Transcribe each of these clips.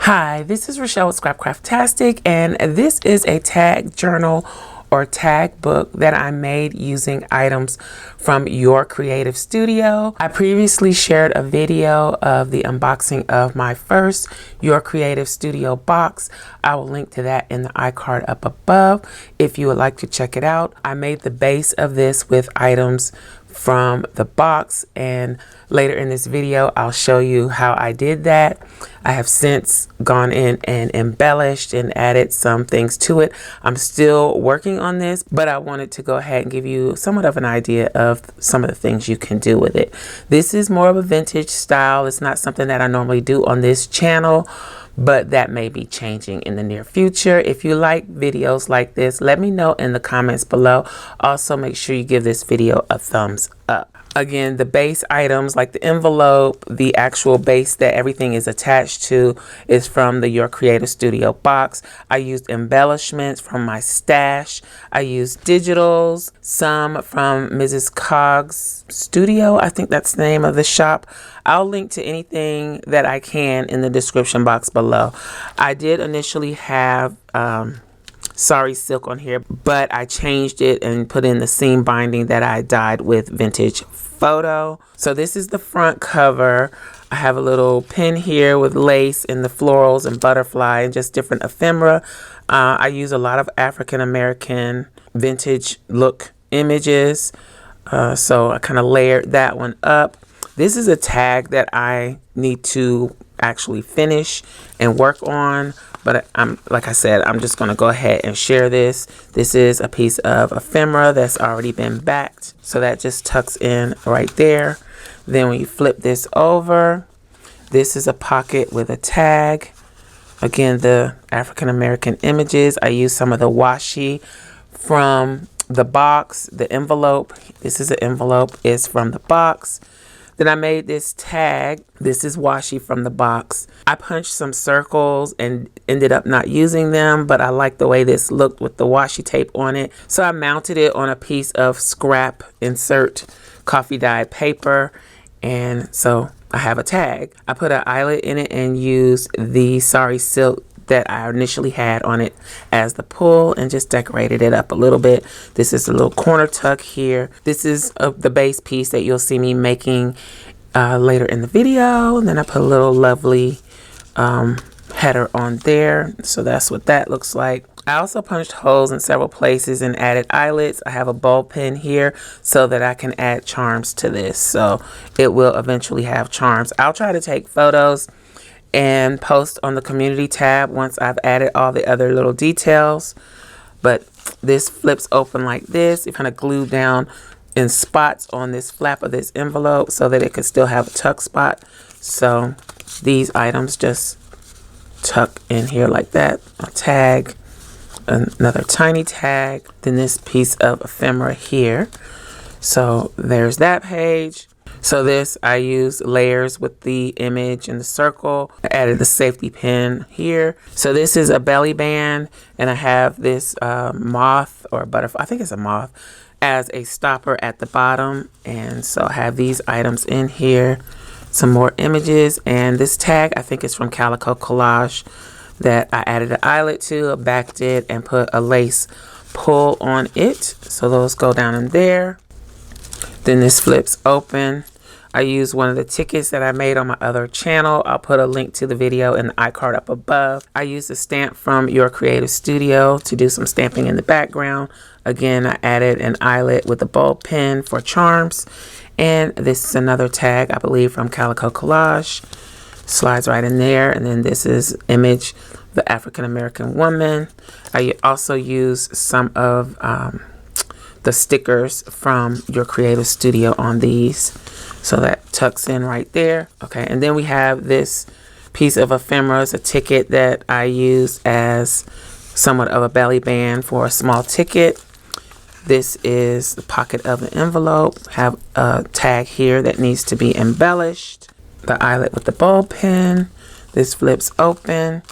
Hi, this is Rachelle with Scrapcraftastic, and this is a tag journal or tag book that I made using items from Your Creative Studio. I previously shared a video of the unboxing of my first Your Creative Studio box. I will link to that in the iCard up above if you would like to check it out. I made the base of this with items from the box, and later in this video I'll show you how I did that. I have since gone in and embellished and added some things to it. I'm still working on this, but I wanted to go ahead and give you somewhat of an idea of some of the things you can do with it. This is more of a vintage style. It's not something that I normally do on this channel, but that may be changing in the near future. If you like videos like this, let me know in the comments below. Also, make sure you give this video a thumbs up. Again, the base items like the envelope, the actual base that everything is attached to is from the Your Creative Studio box. I used embellishments from my stash. I used digitals, some from MrsCogsCrafts Studio. I think that's the name of the shop. I'll link to anything that I can in the description box below. I did initially have Sorry Silk on here, but I changed it and put in the seam binding that I dyed with Vintage Photo. So this is the front cover. I have a little pin here with lace and the florals and butterfly and just different ephemera. I use a lot of African American vintage look images, so I kind of layered that one up. This is a tag that I need to actually finish and work on, but like I said, I'm just going to go ahead and share this. This is a piece of ephemera that's already been backed, so that just tucks in right there. Then when you flip this over, this is a pocket with a tag. Again, the African American images. I use some of the washi from the box. The envelope, this is an envelope, is from the box. Then I made this tag. This is washi from the box. I punched some circles and ended up not using them, but I like the way this looked with the washi tape on it. So I mounted it on a piece of scrap insert coffee dyed paper, and so I have a tag. I put an eyelet in it and used the Sorry Silk that I initially had on it as the pull and just decorated it up a little bit. This is a little corner tuck here. This is the base piece that you'll see me making later in the video. And then I put a little lovely header on there. So that's what that looks like. I also punched holes in several places and added eyelets. I have a ball pen here so that I can add charms to this. So it will eventually have charms. I'll try to take photos and post on the community tab once I've added all the other little details. But this flips open like this. You kind of glue down in spots on this flap of this envelope so that it could still have a tuck spot. So these items just tuck in here like that. A tag, another tiny tag, then this piece of ephemera here. So there's that page. So this, I used layers with the image and the circle. I added the safety pin here. So this is a belly band, and I have this moth or butterfly, I think it's a moth, as a stopper at the bottom. And so I have these items in here, some more images, and this tag I think is from Calico Collage that I added an eyelet to, I backed it, and put a lace pull on it. So those go down in there. Then this flips open. I used one of the tickets that I made on my other channel. I'll put a link to the video in the iCard up above. I used a stamp from Your Creative Studio to do some stamping in the background. Again, I added an eyelet with a bulb pen for charms. And this is another tag, I believe, from Calico Collage. Slides right in there. And then this is image, the African American woman. I also used some of the stickers from Your Creative Studio on these. So that tucks in right there. Okay, and then we have this piece of ephemera. It's a ticket that I use as somewhat of a belly band for a small ticket. This is the pocket of the envelope. Have a tag here that needs to be embellished. The eyelet with the bulb pin. This flips open.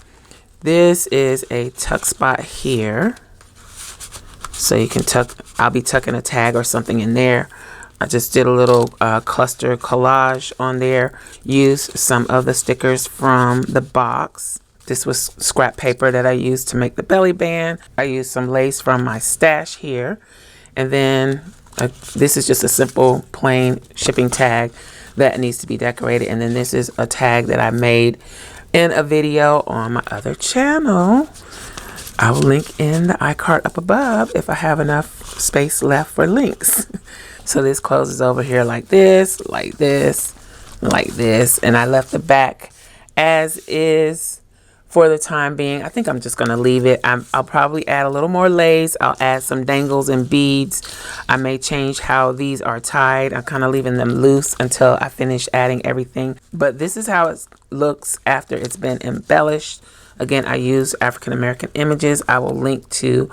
This is a tuck spot here. So you can tuck, I'll be tucking a tag or something in there. I just did a little cluster collage on there. Used some of the stickers from the box. This was scrap paper that I used to make the belly band. I used some lace from my stash here. And then this is just a simple plain shipping tag that needs to be decorated. And then this is a tag that I made in a video on my other channel. I will link in the iCard up above if I have enough space left for links. So this closes over here like this, like this, like this. And I left the back as is for the time being. I think I'm just going to leave it. I'll probably add a little more lace. I'll add some dangles and beads. I may change how these are tied. I'm kind of leaving them loose until I finish adding everything. But this is how it looks after it's been embellished. Again, I use African American images. I will link to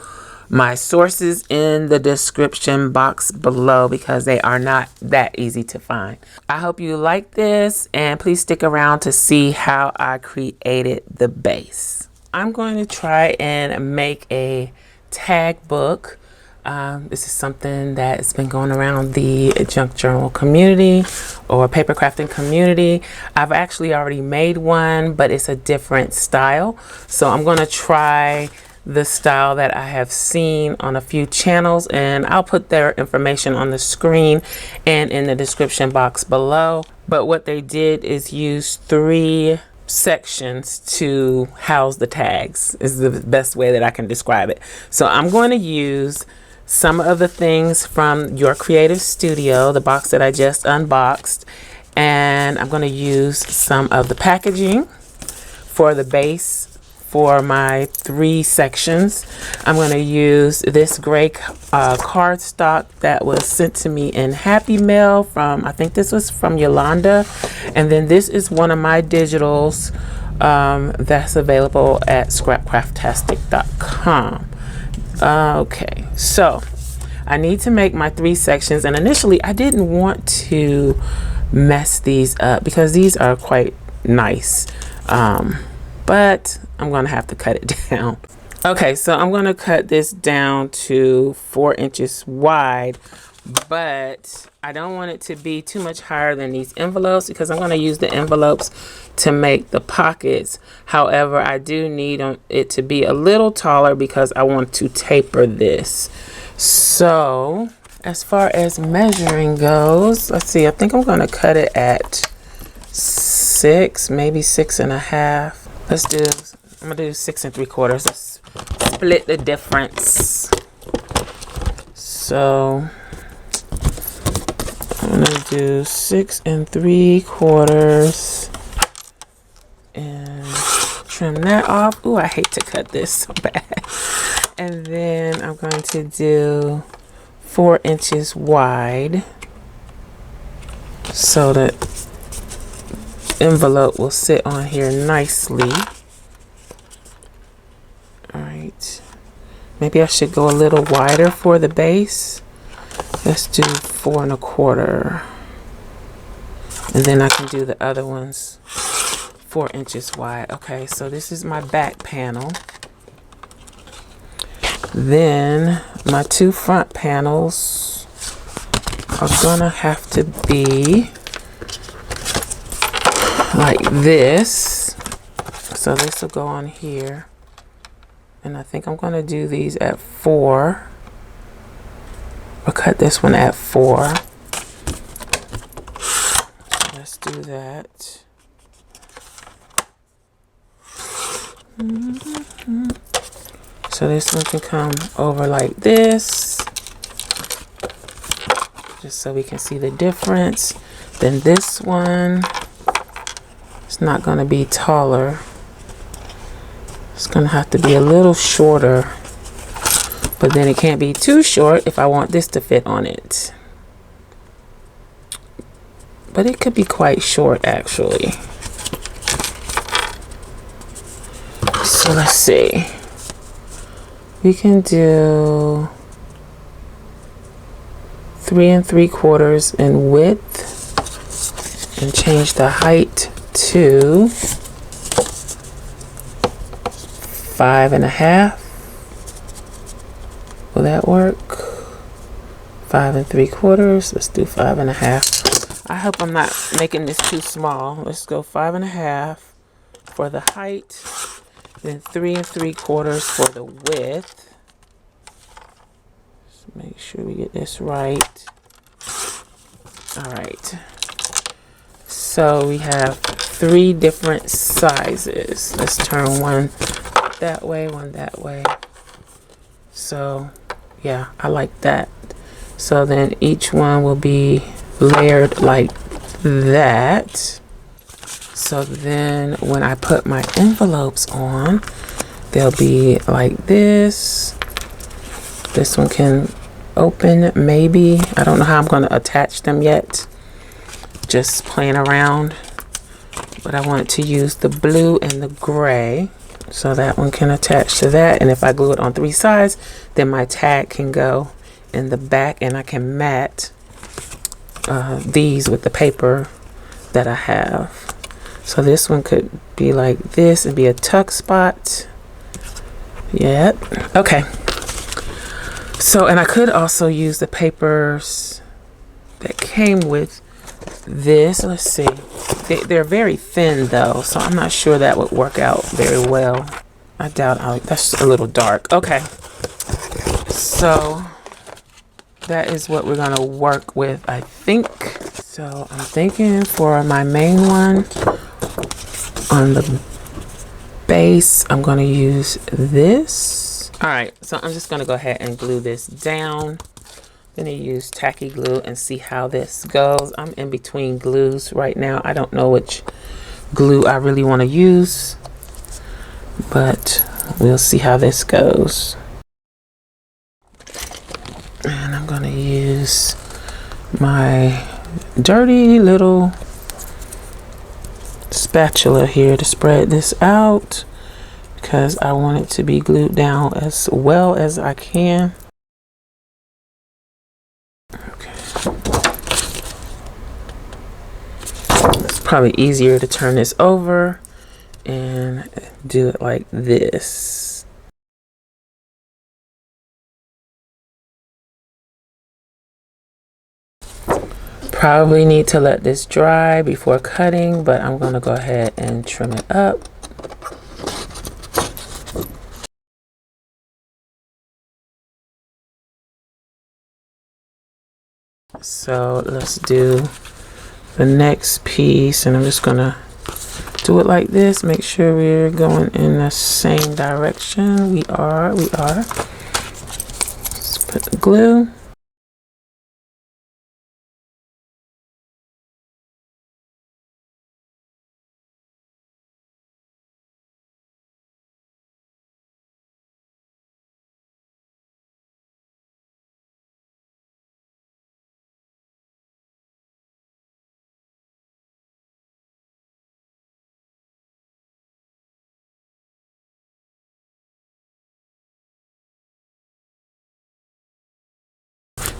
my sources in the description box below because they are not that easy to find. I hope you like this, and please stick around to see how I created the base. I'm going to try and make a tag book. This is something that has been going around the junk journal community or paper crafting community. I've actually already made one, but it's a different style. So I'm going to try the style that I have seen on a few channels, and I'll put their information on the screen and in the description box below. But what they did is use 3 sections to house the tags, is the best way that I can describe it. So I'm going to use some of the things from Your Creative Studio, the box that I just unboxed, and I'm going to use some of the packaging for the base for my 3 sections. I'm going to use this gray cardstock that was sent to me in Happy Mail from, I think this was from Yolanda. And then this is one of my digitals that's available at scrapcraftastic.com. Okay, so I need to make my 3 sections, and initially I didn't want to mess these up because these are quite nice, but I'm going to have to cut it down. Okay, so I'm going to cut this down to 4 inches wide, but I don't want it to be too much higher than these envelopes because I'm going to use the envelopes to make the pockets. However, I do need it to be a little taller because I want to taper this. So as far as measuring goes, let's see, I think I'm going to cut it at 6, maybe 6.5. Let's do, I'm going to do 6 3/4. Let's split the difference. So I'm going to do 6 3/4 and trim that off. Ooh, I hate to cut this so bad. And then I'm going to do 4 inches wide so that envelope will sit on here nicely. All right, maybe I should go a little wider for the base. Let's do 4 1/4, and then I can do the other ones 4 inches wide. Okay, so this is my back panel. Then my 2 front panels are gonna have to be like this. So this will go on here, and I think I'm going to do these at 4, or cut this one at 4. Let's do that. So this one can come over like this, just so we can see the difference. Then this one, it's not going to be taller. It's going to have to be a little shorter, but then it can't be too short if I want this to fit on it. But it could be quite short actually. So let's see. We can do 3 3/4 in width and change the height to 5 1/2. Will that work? 5 3/4. Let's do 5 1/2. I hope I'm not making this too small. Let's go 5 1/2 for the height. Then 3 3/4 for the width. Just make sure we get this right. All right. So we have 3 different sizes. Let's turn one that way, one that way. So yeah, I like that. So then each one will be layered like that. So then when I put my envelopes on, they'll be like this. This one can open maybe. I don't know how I'm going to attach them yet. Just playing around. But I wanted to use the blue and the gray. So that one can attach to that. And if I glue it on 3 sides, then my tag can go in the back and I can mat these with the paper that I have. So this one could be like this and be a tuck spot. Yep. Okay. So, and I could also use the papers that came with this. Let's see. They're very thin though, so I'm not sure that would work out very well. I doubt that's a little dark. Okay. So that is what we're gonna work with, I think. So I'm thinking for my main one, on the base, I'm gonna use this. All right, so I'm just gonna go ahead and glue this down. Then I use tacky glue and see how this goes. I'm in between glues right now. I don't know which glue I really want to use, but we'll see how this goes. And I'm gonna use my dirty little spatula here to spread this out because I want it to be glued down as well as I can. Okay. It's probably easier to turn this over and do it like this. Probably need to let this dry before cutting, but I'm going to go ahead and trim it up. So let's do the next piece, and I'm just going to do it like this. Make sure we're going in the same direction. We are. Let's put the glue.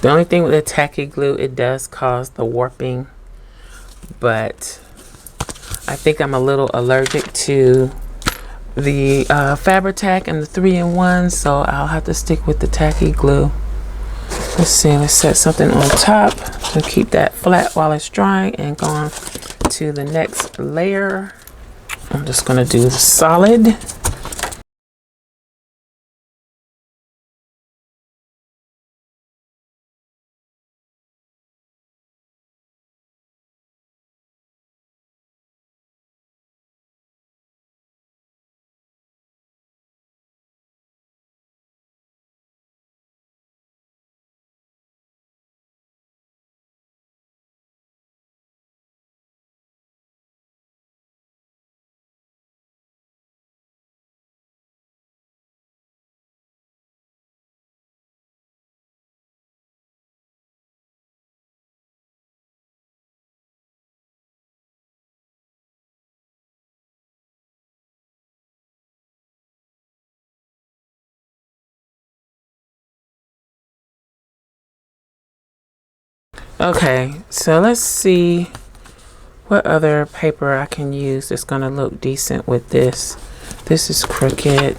The only thing with the tacky glue, it does cause the warping, but I think I'm a little allergic to the Fabri-Tac and the 3-in-1, so I'll have to stick with the tacky glue. Let's see, let's set something on top to keep that flat while it's drying and go on to the next layer. I'm just gonna do the solid. Okay, so let's see what other paper I can use that's gonna look decent with this. This is crooked.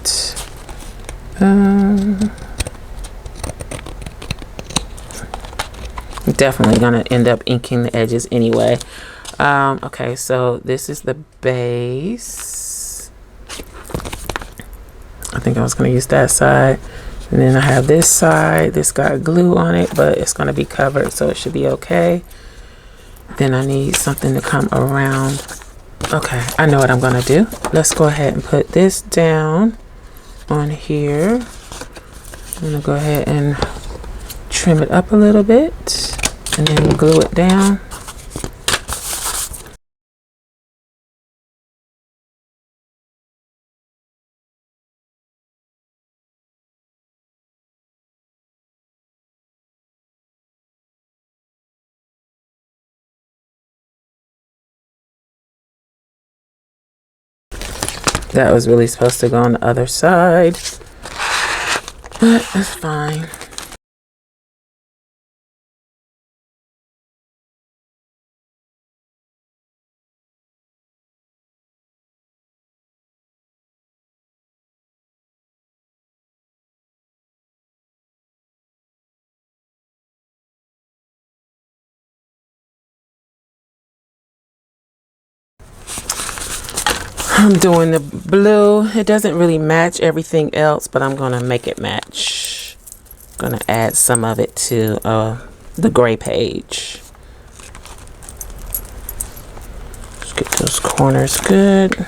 Definitely gonna end up inking the edges anyway. Okay, so this is the base. I think I was going to use that side. And then I have this side. This got glue on it, but it's going to be covered, so it should be okay. Then I need something to come around. Okay, I know what I'm going to do. Let's go ahead and put this down on here. I'm going to go ahead and trim it up a little bit and then glue it down. That was really supposed to go on the other side, but it's fine. I'm doing the blue. It doesn't really match everything else, but I'm gonna make it match. I'm gonna add some of it to the gray page. Let's get those corners good.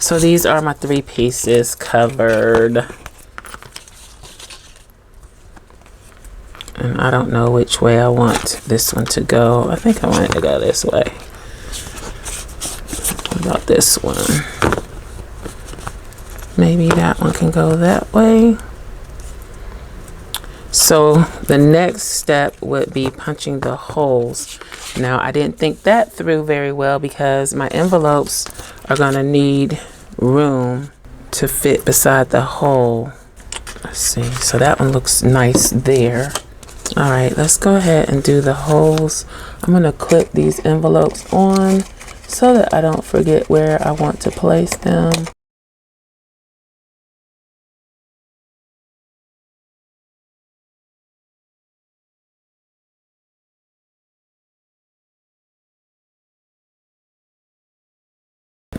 So these are my 3 pieces covered. And I don't know which way I want this one to go. I think I want it to go this way. What about this one? Maybe that one can go that way. So the next step would be punching the holes. Now I didn't think that through very well because my envelopes are gonna need room to fit beside the hole. Let's see, so that one looks nice there. All right, let's go ahead and do the holes. I'm gonna clip these envelopes on so that I don't forget where I want to place them.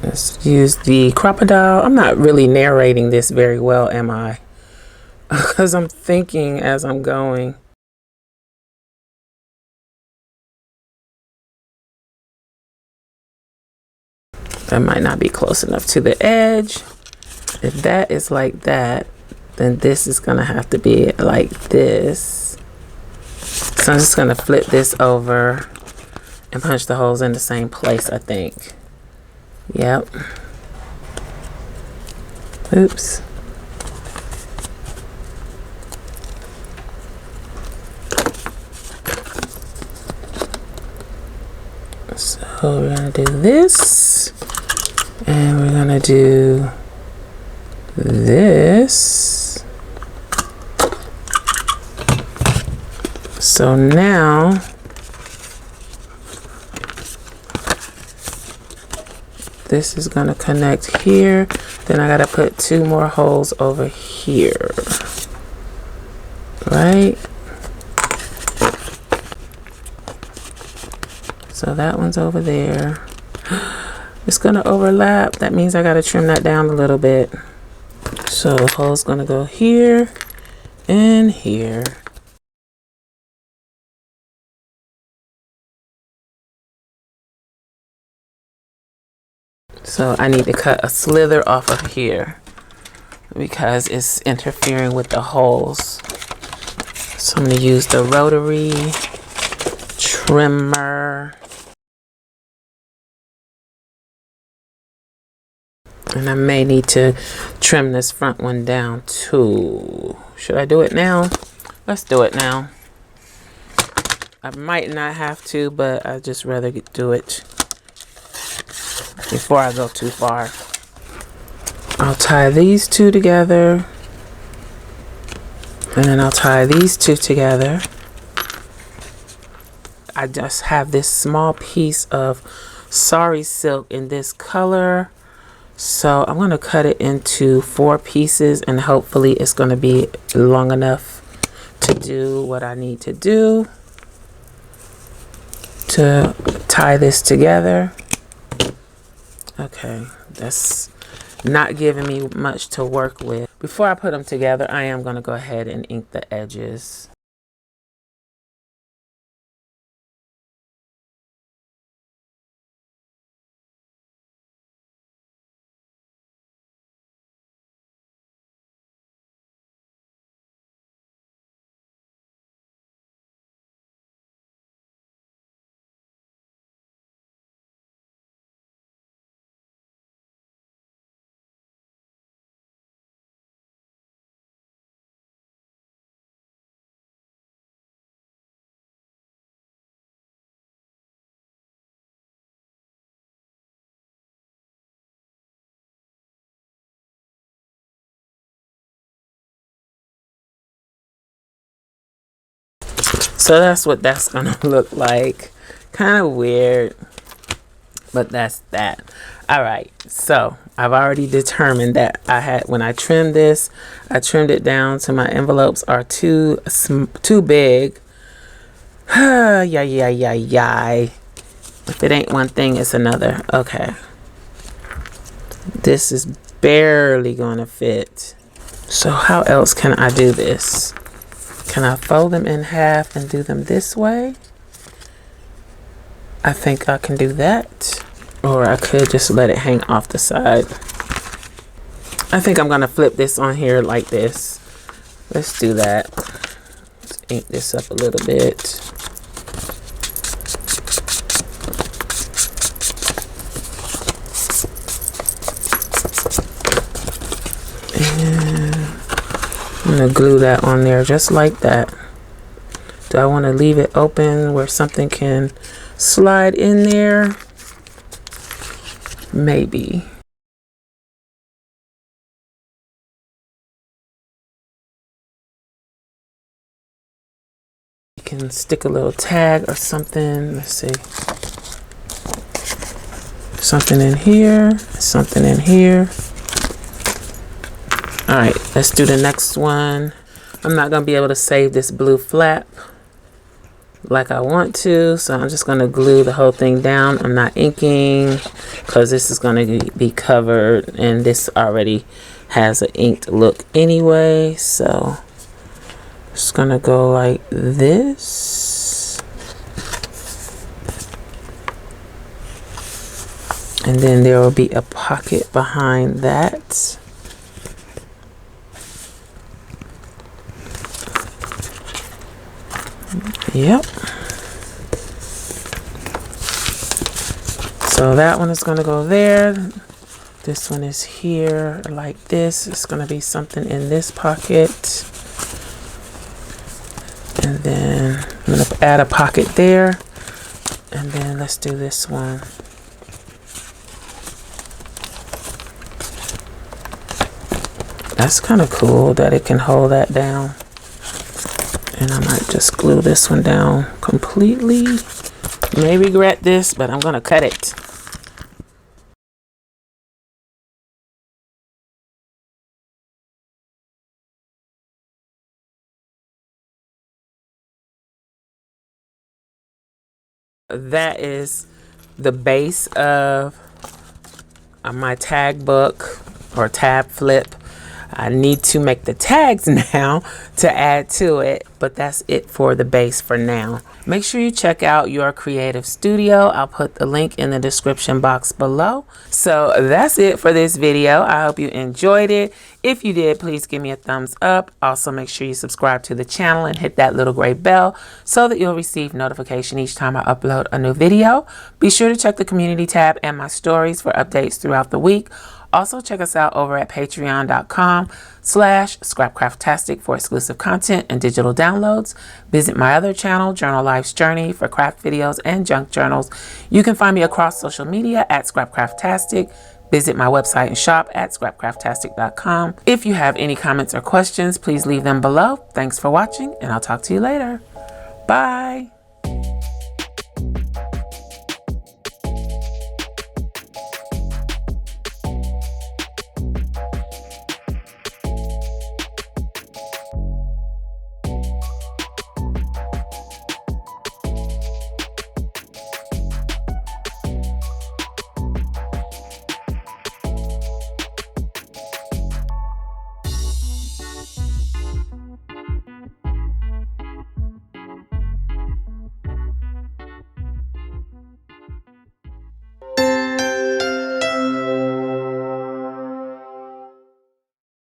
Let's use the crocodile. I'm not really narrating this very well, am I? Because I'm thinking as I'm going. That might not be close enough to the edge. If that is like that, then this is gonna have to be like this. So I'm just gonna flip this over and punch the holes in the same place, I think. Yep. Oops. So we're gonna do this, and we're gonna do this. So now this is gonna connect here. Then I gotta put 2 more holes over here, right? So that one's over there. It's gonna overlap. That means I gotta trim that down a little bit. So the hole's gonna go here and here. So I need to cut a slither off of here because it's interfering with the holes. So I'm gonna use the rotary trimmer. And I may need to trim this front one down too. Should I do it now? Let's do it now. I might not have to, but I'd just rather do it before I go too far. I'll tie these 2 together. And then I'll tie these two together. I just have this small piece of sari silk in this color. So I'm going to cut it into 4 pieces, and hopefully it's going to be long enough to do what I need to do to tie this together. Okay, that's not giving me much to work with. Before I put them together, I am going to go ahead and ink the edges. So that's what that's gonna look like. Kind of weird, but that's that. All right, so I've already determined that when I trimmed this, I trimmed it down to my envelopes are too big. Yeah. If it ain't one thing, it's another. Okay, this is barely gonna fit. So how else can I do this? Can I fold them in half and do them this way? I think I can do that. Or I could just let it hang off the side. I think I'm gonna flip this on here like this. Let's do that. Let's ink this up a little bit. I'm gonna glue that on there just like that. Do I want to leave it open where something can slide in there? Maybe. You can stick a little tag or something. Let's see. Something in here, something in here. All right, let's do the next one. I'm not gonna be able to save this blue flap like I want to, so I'm just gonna glue the whole thing down. I'm not inking because this is gonna be covered, and this already has an inked look anyway. So just gonna go like this, and then there will be a pocket behind that. Yep. So that one is going to go there. This one is here like this. It's going to be something in this pocket. And then I'm going to add a pocket there. And then let's do this one. That's kind of cool that it can hold that down. And I might just glue this one down completely. May regret this, but I'm gonna cut it. That is the base of my tag book or tab flip. I need to make the tags now to add to it, but that's it for the base for now. Make sure you check out Your Creative Studio. I'll put the link in the description box below. So that's it for this video. I hope you enjoyed it. If you did, please give me a thumbs up. Also, make sure you subscribe to the channel and hit that little gray bell so that you'll receive notification each time I upload a new video. Be sure to check the community tab and my stories for updates throughout the week. Also, check us out over at patreon.com/scrapcraftastic for exclusive content and digital downloads. Visit my other channel, Journal Life's Journey, for craft videos and junk journals. You can find me across social media at scrapcraftastic. Visit my website and shop at scrapcraftastic.com. If you have any comments or questions, please leave them below. Thanks for watching, and I'll talk to you later. Bye.